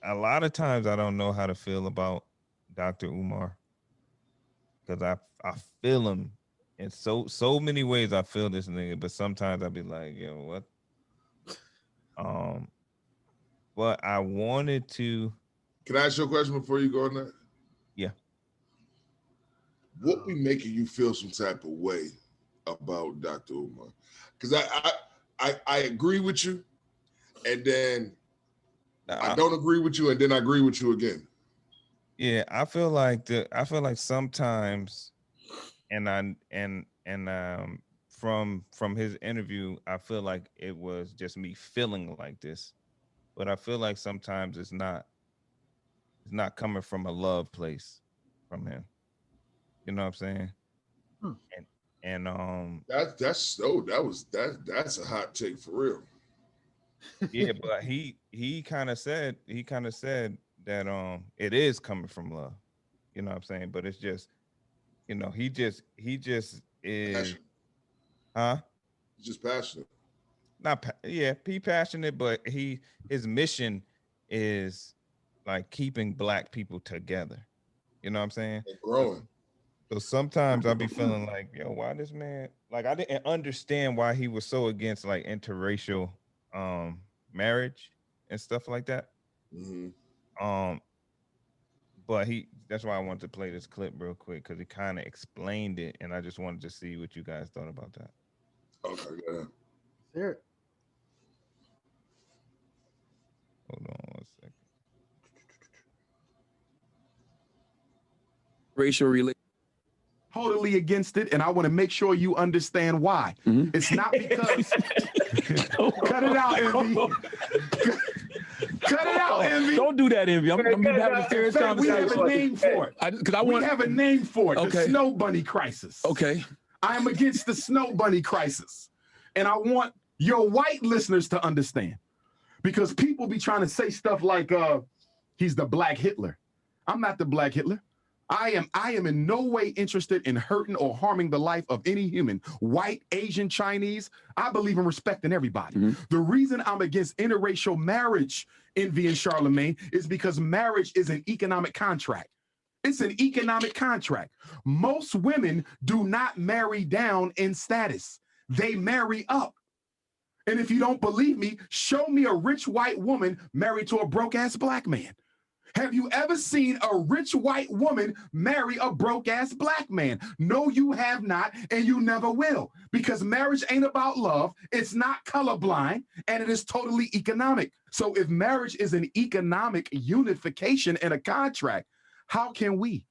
a lot of times I don't know how to feel about Dr. Umar because I feel him in so many ways. I feel this nigga, but sometimes I be like, yo, what? Um, but I wanted to, Can I ask you a question before you go on that? yeah. What be making you feel some type of way about Dr. Umar? Because I agree with you, and then I don't agree with you, and then I agree with you again. Yeah, I feel like sometimes, from his interview, I feel like it was just me feeling like this, but I feel like sometimes it's not coming from a love place from him. You know what I'm saying? Hmm. And That's a hot take for real. yeah, but he kind of said that it is coming from love. You know what I'm saying? But it's just, he just is, Passion. huh? He's just passionate. Not yeah, he passionate, but his mission is like keeping black people together. You know what I'm saying? And growing. So sometimes I be feeling like, yo, why this man, like, I didn't understand why he was so against like interracial marriage and stuff like that. Mm-hmm. Um, but that's why I wanted to play this clip real quick because he kind of explained it, and I just wanted to see what you guys thought about that. Okay, yeah. There. Hold on 1 second. Racial relation. Totally against it, and I want to make sure you understand why. Mhm. It's not because cut it out, Envy. Cut it out, Envy. Don't do that, Envy. I'm having a serious In fact, we have conversation. a name for it. We have a name for it. The snow bunny crisis. Okay. I am against the snow bunny crisis. And I want your white listeners to understand. Because people be trying to say stuff like he's the black Hitler. I'm not the black Hitler. I am in no way interested in hurting or harming the life of any human, white, Asian, Chinese. I believe in respecting everybody. Mm-hmm. The reason I'm against interracial marriage, Envy and Charlemagne, is because marriage is an economic contract. It's an economic contract. Most women do not marry down in status. They marry up. And if you don't believe me, show me a rich white woman married to a broke-ass black man. Have you ever seen a rich white woman marry a broke-ass black man? No, you have not, and you never will, because marriage ain't about love, it's not colorblind, and it is totally economic. So if marriage is an economic unification and a contract, how can we,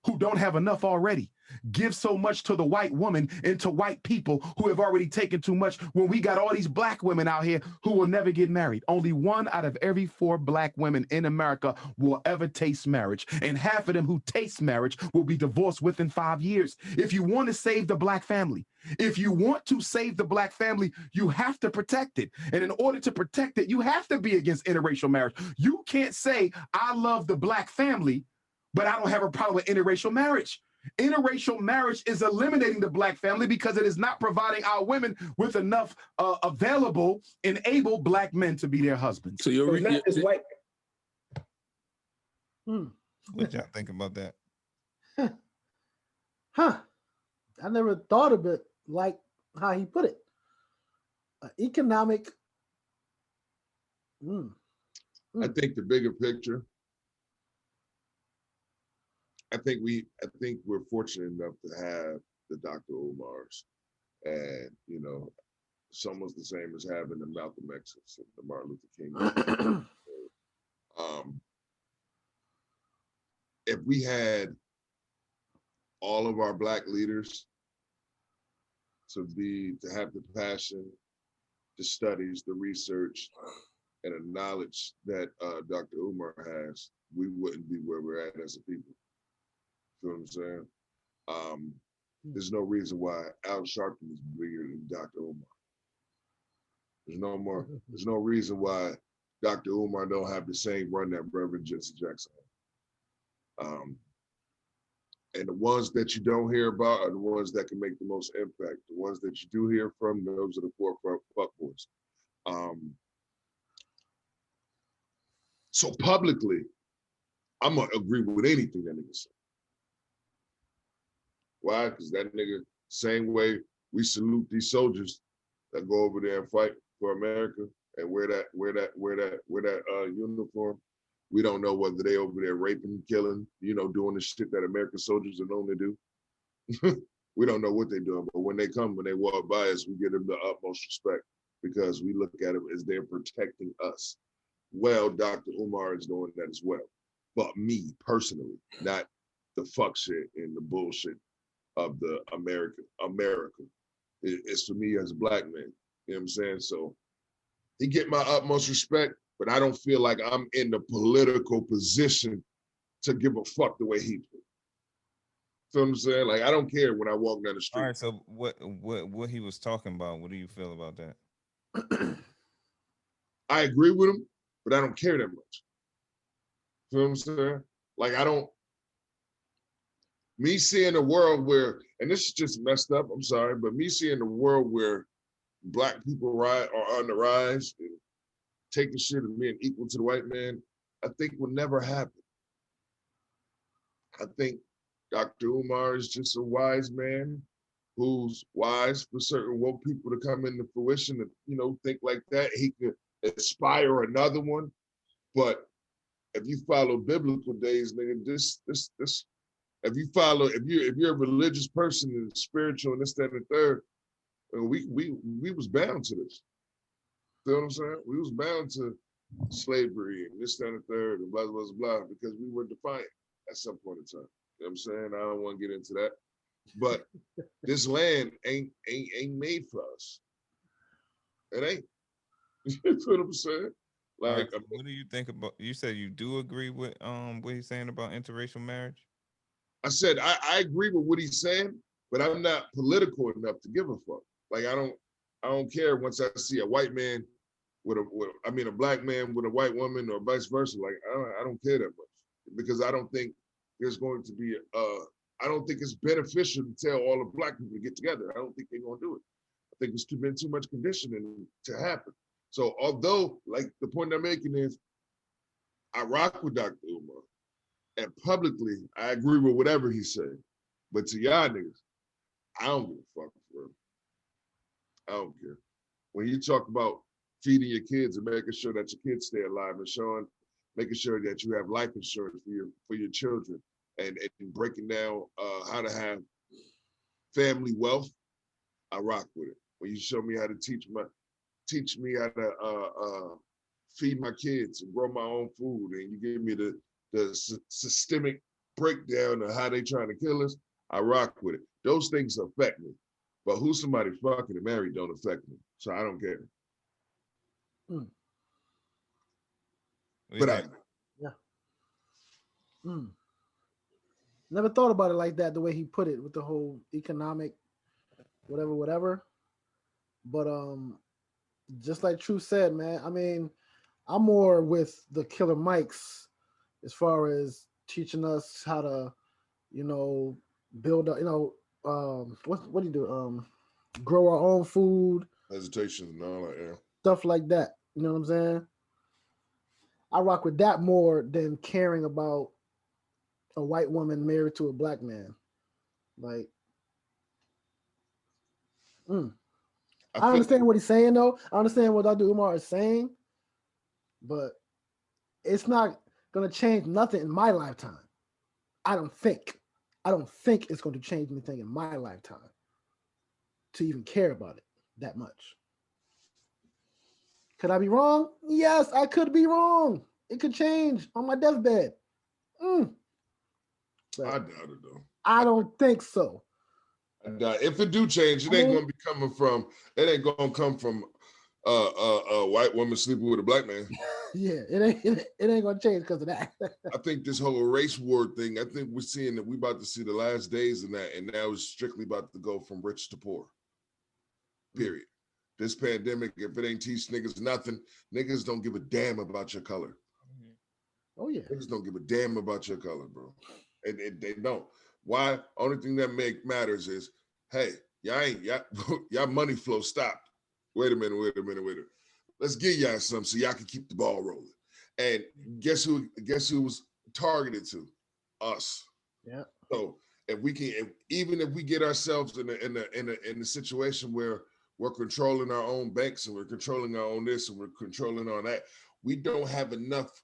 who don't have enough already, give so much to the white woman and to white people who have already taken too much when we got all these black women out here who will never get married? Only 1 out of every 4 black women in America will ever taste marriage. And half of them who taste marriage will be divorced within 5 years. If you want to save the black family, you have to protect it. And in order to protect it, you have to be against interracial marriage. You can't say, I love the black family, but I don't have a problem with interracial marriage. Interracial marriage is eliminating the black family because it is not providing our women with enough available and able black men to be their husbands. So you're not just white. What y'all think about that? Huh. I never thought of it like how he put it. Economic. I think the bigger picture, I think we're fortunate enough to have the Dr. Umars, and it's almost the same as having the Malcolm X's and the Martin Luther King. If we had all of our black leaders to have the passion, the studies, the research, and the knowledge that Dr. Umar has, we wouldn't be where we're at as a people. You know what I'm saying? There's no reason why Al Sharpton is bigger than Dr. Umar. There's no reason why Dr. Umar don't have the same run that Reverend Jesse Jackson had. And the ones that you don't hear about are the ones that can make the most impact. The ones that you do hear from, those are the forefront fuckboys. So publicly, I'm gonna agree with anything that nigga say. Why? Because that nigga, same way we salute these soldiers that go over there and fight for America and wear that uniform. We don't know whether they over there raping, killing, doing the shit that American soldiers are known to do. We don't know what they're doing, but when they walk by us, we give them the utmost respect because we look at them as they're protecting us. Well, Dr. Umar is doing that as well. But me personally, not the fuck shit and the bullshit of the America. It's for me as a black man. You know what I'm saying? So he get my utmost respect, but I don't feel like I'm in the political position to give a fuck the way he feels. Feel what I'm saying? Like, I don't care when I walk down the street. All right, so what he was talking about, what do you feel about that? I agree with him, but I don't care that much. Feel what I'm saying? Like, me seeing a world where, and this is just messed up, I'm sorry, but me seeing a world where black people are on the rise and taking shit and being equal to the white man, I think will never happen. I think Dr. Umar is just a wise man who's wise for certain woke people to come into fruition and, think like that. He could inspire another one. But if you follow biblical days, nigga, if you're a religious person and spiritual and this, that, and the third, we was bound to this. You know what I'm saying? We was bound to slavery and this, that, and the third, and blah, blah, blah, because we were defiant at some point in time. You know what I'm saying? I don't want to get into that. But this land ain't made for us. It ain't. You know what I'm saying? Like, right, so what do you think about? You said you do agree with what he's saying about interracial marriage. I said I agree with what he's saying, but I'm not political enough to give a fuck. Like, I don't care once I see a white man a black man with a white woman or vice versa. Like, I don't care that much because I don't think there's going to be I don't think it's beneficial to tell all the black people to get together. I don't think they're gonna do it. I think it's been too much conditioning to happen. So although, like, the point I'm making is, I rock with Dr. Umar, and publicly I agree with whatever he said. But to y'all niggas, I don't give a fuck for him. I don't care. When you talk about feeding your kids and making sure that your kids stay alive and making sure that you have life insurance for your children and breaking down how to have family wealth, I rock with it. When you show me how to teach me how to feed my kids and grow my own food, and you give me the systemic breakdown of how they trying to kill us, I rock with it. Those things affect me. But who somebody fucking and married don't affect me. So I don't care. But yeah. Never thought about it like that, the way he put it with the whole economic whatever. But just like True said, man, I mean, I'm more with the Killer Mikes as far as teaching us how to, build up, what do you do? Grow our own food. Hesitations and all that, yeah. Stuff like that. You know what I'm saying? I rock with that more than caring about a white woman married to a black man. Like, I understand what he's saying, though. I understand what Dr. Umar is saying, but it's not going to change nothing in my lifetime. I don't think it's going to change anything in my lifetime to even care about it that much. Could I be wrong? Yes, I could be wrong. It could change on my deathbed. I doubt it, though. I don't think so. If it do change, it ain't gonna come from a white woman sleeping with a black man. Yeah, it ain't gonna change because of that. I think this whole race war thing, I think we're seeing that we about to see the last days in that, and now it's strictly about to go from rich to poor. Period. This pandemic, if it ain't teach niggas nothing, niggas don't give a damn about your color. Oh yeah. Niggas don't give a damn about your color, bro. And they don't. Why? Only thing that matters is, hey, y'all money flow stopped. Wait a minute. Let's give y'all some so y'all can keep the ball rolling. And guess who was targeted to? Us. Yeah. So if we can, even if we get ourselves in a situation where we're controlling our own banks and we're controlling our own this and we're controlling all that, we don't have enough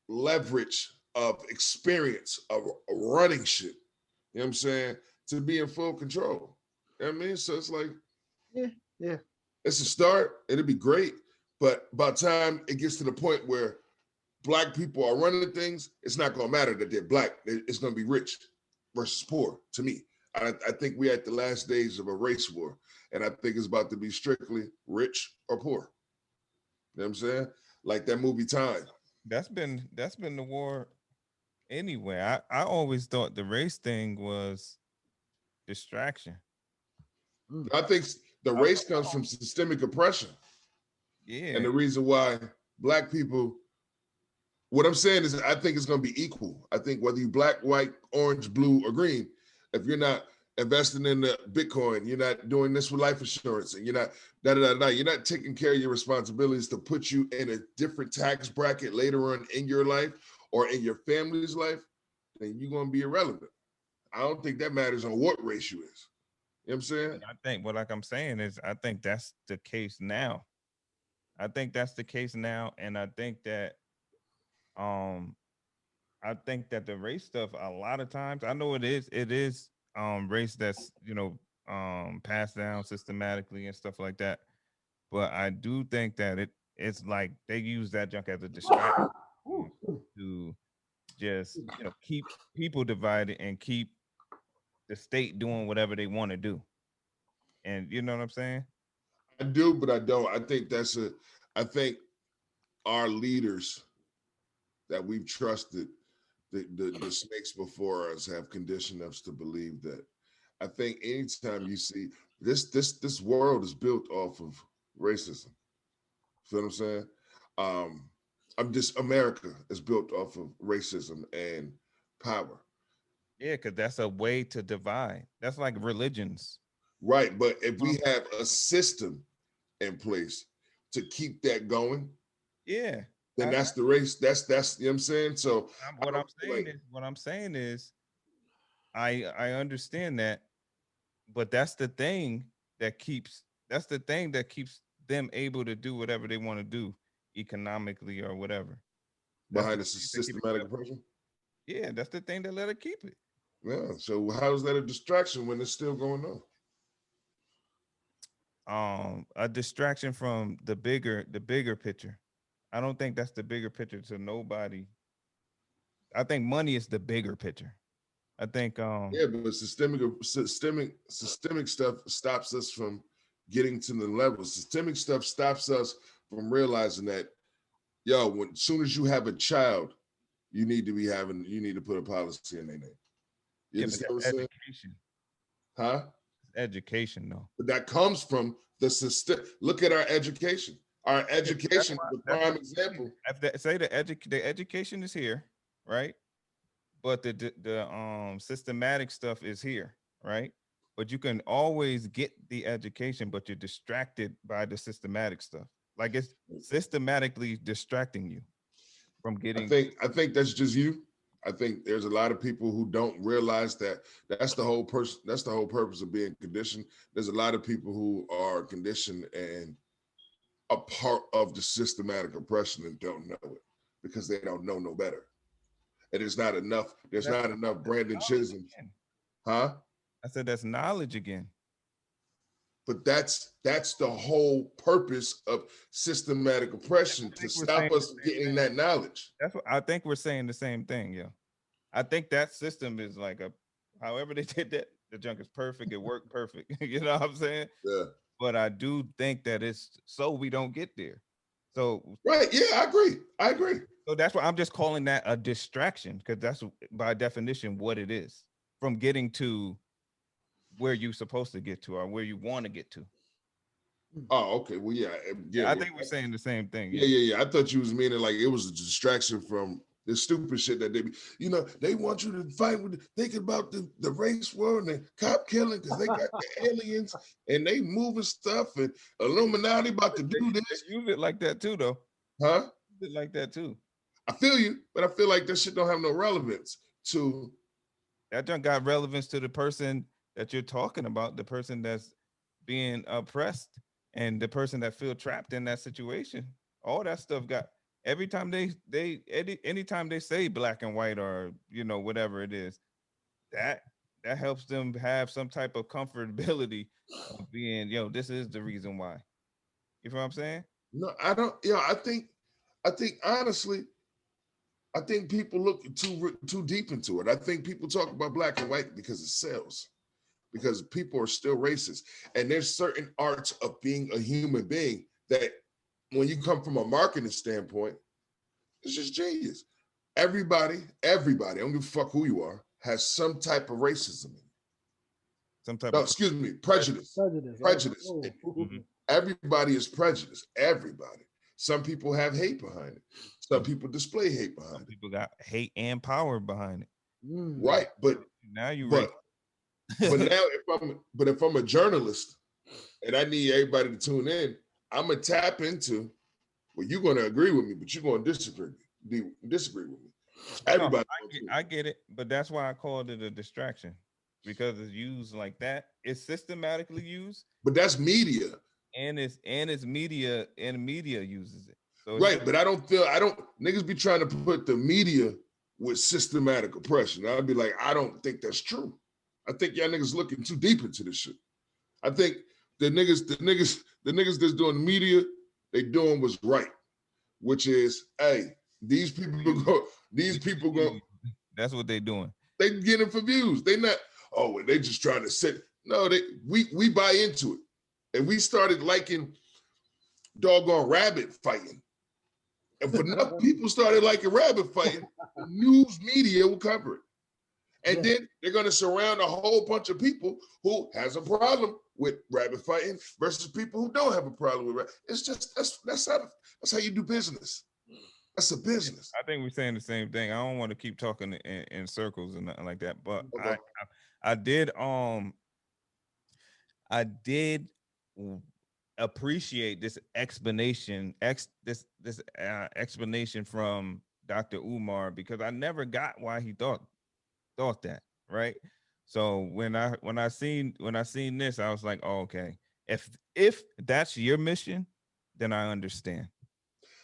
leverage of experience of running shit. You know what I'm saying? To be in full control. You know what I mean? So it's like, Yeah. it's a start. It'll be great. But by the time it gets to the point where Black people are running things, it's not going to matter that they're Black. It's going to be rich versus poor to me. I think we're at the last days of a race war. And I think it's about to be strictly rich or poor. You know what I'm saying? Like that movie Time. That's been the war anyway. I always thought the race thing was distraction. I think the race comes from systemic oppression. Yeah. And the reason why Black people, what I'm saying is I think it's going to be equal. I think whether you Black, white, orange, blue, or green, if you're not investing in the Bitcoin, you're not doing this with life insurance, and you're not you're not taking care of your responsibilities to put you in a different tax bracket later on in your life or in your family's life, then you're going to be irrelevant. I don't think that matters on what race you is. You know what I'm saying? I think what like I'm saying is I think that's the case now. I think that's the case now, and I think that the race stuff a lot of times, I know it is race that's passed down systematically and stuff like that. But I do think that it's like they use that junk as a distraction to just keep people divided and keep the state doing whatever they want to do. And you know what I'm saying? I do, but I don't. I think our leaders that we've trusted, the snakes before us have conditioned us to believe that. I think anytime you see this world is built off of racism. Feel what I'm saying? America is built off of racism and power. Yeah, because that's a way to divide. That's like religions. Right. But if we have a system in place to keep that going, Yeah. then that's the race. That's you know what I'm saying. So What I'm saying is I understand that, but that's the thing that keeps them able to do whatever they want to do economically or whatever. Behind the systematic oppression. Yeah, that's the thing that let it keep it. Yeah. So how is that a distraction when it's still going on? A distraction from the bigger picture. I don't think that's the bigger picture to nobody. I think money is the bigger picture. I think yeah, but systemic stuff stops us from getting to the level. Systemic stuff stops us from realizing that, as soon as you have a child, you need to put a policy in their name. You understand what I'm saying? Education. Huh? Education, though. But that comes from the system. Look at our education. Our education is a prime example. Say the education is here, right? But the systematic stuff is here, right? But you can always get the education, but you're distracted by the systematic stuff. Like it's systematically distracting you from getting. I think that's just you. I think there's a lot of people who don't realize that that's the whole person. That's the whole purpose of being conditioned. There's a lot of people who are conditioned and a part of the systematic oppression and don't know it because they don't know no better. And there's not enough. There's not enough Brandon Chisholm. Huh? I said that's knowledge again. But that's the whole purpose of systematic oppression, to stop us getting that knowledge. That's what I think we're saying, the same thing. Yeah, I think that system is like however they did that, the junk is perfect. It worked perfect. You know what I'm saying? Yeah. But I do think that it's so we don't get there. So right, yeah, I agree. So that's why I'm just calling that a distraction, because that's by definition what it is from getting to where you're supposed to get to or where you want to get to. Oh, okay. Well, yeah. I think we're saying the same thing. Yeah. I thought you was meaning like it was a distraction from the stupid shit that they want you to fight with, thinking about the race war and the cop killing because they got the aliens and they moving stuff and Illuminati about to do this. They use it like that too, though. Huh? Use it like that too. I feel you, but I feel like that shit don't have no relevance to. That don't got relevance to the person that you're talking about, the person that's being oppressed, and the person that feel trapped in that situation. All that stuff got every time anytime they say black and white or whatever it is, that that helps them have some type of comfortability of being, this is the reason why. You feel what I'm saying? No, I don't. Yeah, I think honestly, I think people look too deep into it. I think people talk about black and white because it sells, because people are still racist, and there's certain arts of being a human being that, when you come from a marketing standpoint, it's just genius. Everybody, I don't give a fuck who you are, has some type of racism in it. Some type No, of excuse me, prejudice. Prejudice. Prejudice. Oh. Mhm. Everybody is prejudiced. Everybody. Some people have hate behind it. Some people display hate some behind it. people got hate and power behind it. Mm. Right. Now you But right. now if I'm a journalist and I need everybody to tune in, I'm gonna tap into, well, you're gonna agree with me, but you're gonna disagree with me. No, Everybody. I get it, but that's why I called it a distraction, because it's used like that. It's systematically used, But that's media. and it's media, and media uses it. So Right. But I don't niggas be trying to put the media with systematic oppression. I'd be like, I don't think that's true. I think y'all niggas looking too deep into this shit. I think the niggas that's doing media, they doing what's right, which is, hey, these people go, that's what they doing. they getting for views. They not, oh, they just trying to sit. No, we buy into it. And we started liking doggone rabbit fighting. If enough people started liking rabbit fighting, the news media will cover it. And then they're going to surround a whole bunch of people who has a problem with rabbit fighting versus people who don't have a problem with rabbit. It's just that's how you do business. That's a business. I think we're saying the same thing. I don't want to keep talking in circles and nothing like that, but Okay. I did appreciate this explanation explanation from Dr. Umar, because I never got why he thought that, right? So when I seen this, I was like, oh, okay. If that's your mission, then I understand.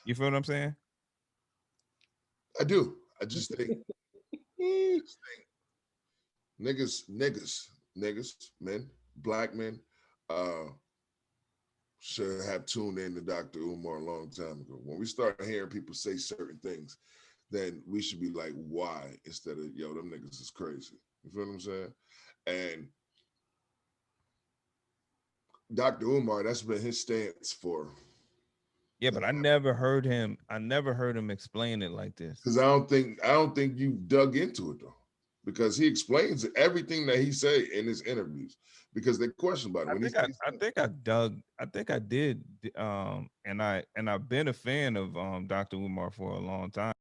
You feel what I'm saying? I do. I just think niggas, men, black men, uh, should have tuned in to Dr. Umar a long time ago. When we start hearing people say certain things, then we should be like, why? Instead of, yo, them niggas is crazy. You feel what I'm saying? And Dr. Umar, that's been his stance for. Yeah, but I never heard him explain it like this. Because I don't think you dug into it though. Because he explains everything that he say in his interviews. Because they question about it. I think I did. And I've been a fan of Dr. Umar for a long time.